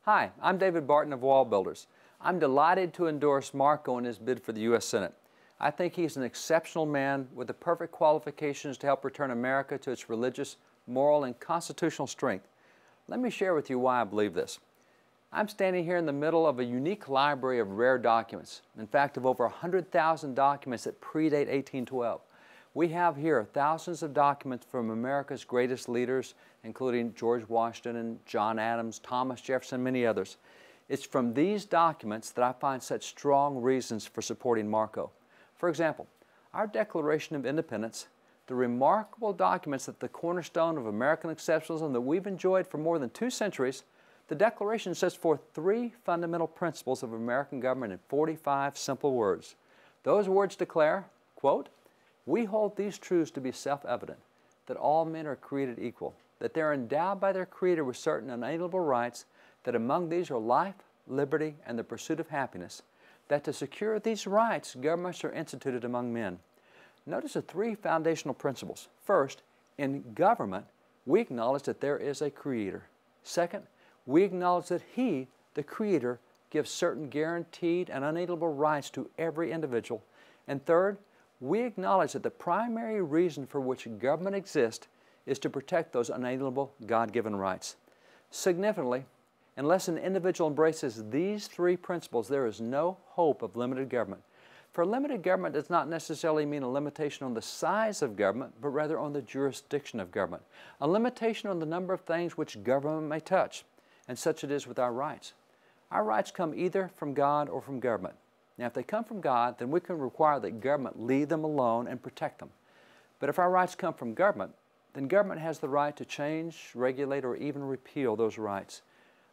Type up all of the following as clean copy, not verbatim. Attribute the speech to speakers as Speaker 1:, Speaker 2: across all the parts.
Speaker 1: Hi, I'm David Barton of Wallbuilders. I'm delighted to endorse Marco in his bid for the U.S. Senate. I think he's an exceptional man with the perfect qualifications to help return America to its religious, moral, and constitutional strength. Let me share with you why I believe this. I'm standing here in the middle of a unique library of rare documents, in fact of over 100,000 documents that predate 1812. We have here thousands of documents from America's greatest leaders, including George Washington and John Adams, Thomas Jefferson, and many others. It's from these documents that I find such strong reasons for supporting Marco. For example, our Declaration of Independence, the remarkable documents that the cornerstone of American exceptionalism that we've enjoyed for more than 2 centuries, the Declaration sets forth 3 fundamental principles of American government in 45 simple words. Those words declare, quote, "We hold these truths to be self-evident, that all men are created equal, that they are endowed by their Creator with certain unalienable rights, that among these are life, liberty, and the pursuit of happiness, that to secure these rights, governments are instituted among men." Notice the 3 foundational principles. First, in government, we acknowledge that there is a Creator. Second, we acknowledge that He, the Creator, gives certain guaranteed and unalienable rights to every individual. And third, we acknowledge that the primary reason for which government exists is to protect those unalienable God-given rights. Significantly, unless an individual embraces these 3 principles, there is no hope of limited government. For limited government does not necessarily mean a limitation on the size of government, but rather on the jurisdiction of government. A limitation on the number of things which government may touch, and such it is with our rights. Our rights come either from God or from government. Now, if they come from God, then we can require that government leave them alone and protect them. But if our rights come from government, then government has the right to change, regulate, or even repeal those rights.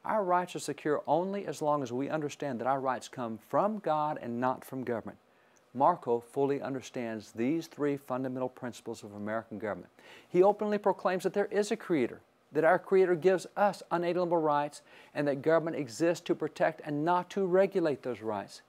Speaker 1: Our rights are secure only as long as we understand that our rights come from God and not from government. Marco fully understands these 3 fundamental principles of American government. He openly proclaims that there is a Creator, that our Creator gives us unalienable rights, and that government exists to protect and not to regulate those rights.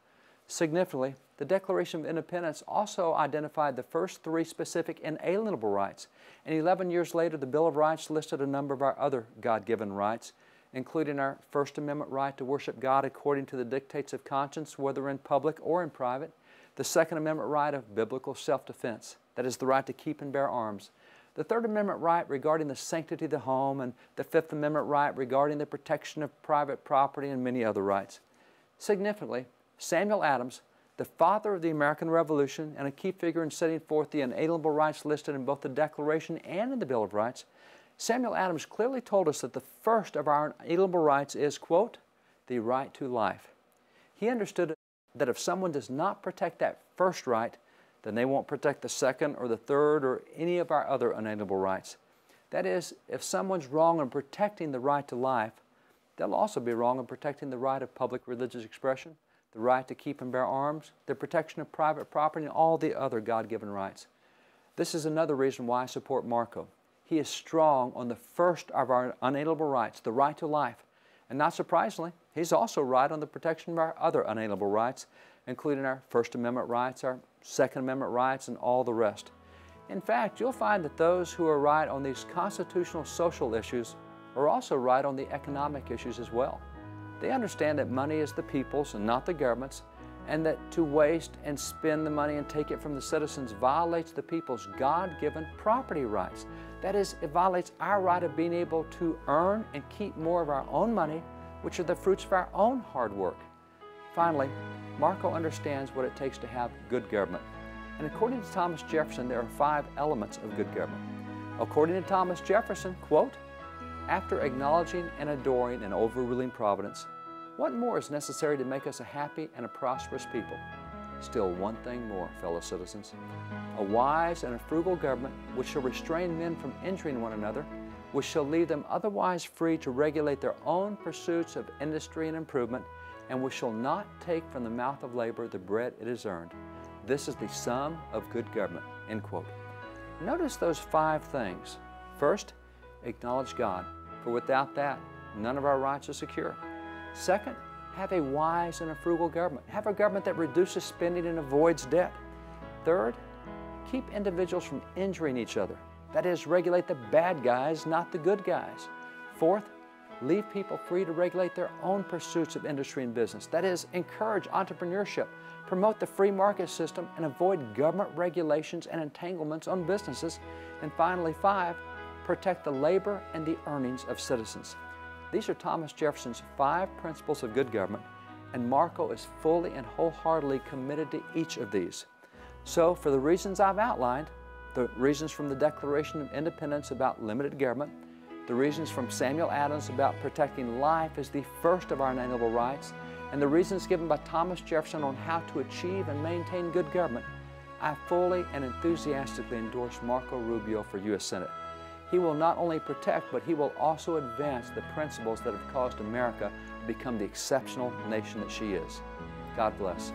Speaker 1: Significantly, the Declaration of Independence also identified the first 3 specific inalienable rights, and 11 years later the Bill of Rights listed a number of our other God-given rights, including our First Amendment right to worship God according to the dictates of conscience, whether in public or in private, the Second Amendment right of biblical self-defense, that is the right to keep and bear arms, the Third Amendment right regarding the sanctity of the home, and the Fifth Amendment right regarding the protection of private property, and many other rights. Significantly, Samuel Adams, the father of the American Revolution and a key figure in setting forth the inalienable rights listed in both the Declaration and in the Bill of Rights, Samuel Adams clearly told us that the first of our inalienable rights is, quote, "the right to life." He understood that if someone does not protect that first right, then they won't protect the second or the third or any of our other unalienable rights. That is, if someone's wrong in protecting the right to life, they'll also be wrong in protecting the right of public religious expression, the right to keep and bear arms, the protection of private property, and all the other God-given rights. This is another reason why I support Marco. He is strong on the first of our unalienable rights, the right to life. And not surprisingly, he's also right on the protection of our other unalienable rights, including our First Amendment rights, our Second Amendment rights, and all the rest. In fact, you'll find that those who are right on these constitutional social issues are also right on the economic issues as well. They understand that money is the people's and not the government's, and that to waste and spend the money and take it from the citizens violates the people's God-given property rights. That is, it violates our right of being able to earn and keep more of our own money, which are the fruits of our own hard work. Finally, Marco understands what it takes to have good government. And according to Thomas Jefferson, there are 5 elements of good government. According to Thomas Jefferson, quote, "After acknowledging and adoring an overruling providence, what more is necessary to make us a happy and a prosperous people? Still one thing more, fellow citizens, a wise and a frugal government which shall restrain men from injuring one another, which shall leave them otherwise free to regulate their own pursuits of industry and improvement, and which shall not take from the mouth of labor the bread it has earned. This is the sum of good government," end quote. Notice those 5 things. First, acknowledge God, for without that, none of our rights are secure. Second, have a wise and a frugal government. Have a government that reduces spending and avoids debt. Third, keep individuals from injuring each other. That is, regulate the bad guys, not the good guys. Fourth, leave people free to regulate their own pursuits of industry and business. That is, encourage entrepreneurship, promote the free market system, and avoid government regulations and entanglements on businesses. And finally, 5, protect the labor and the earnings of citizens. These are Thomas Jefferson's 5 principles of good government, and Marco is fully and wholeheartedly committed to each of these. So, for the reasons I've outlined, the reasons from the Declaration of Independence about limited government, the reasons from Samuel Adams about protecting life as the first of our inalienable rights, and the reasons given by Thomas Jefferson on how to achieve and maintain good government, I fully and enthusiastically endorse Marco Rubio for U.S. Senate. He will not only protect, but he will also advance the principles that have caused America to become the exceptional nation that she is. God bless.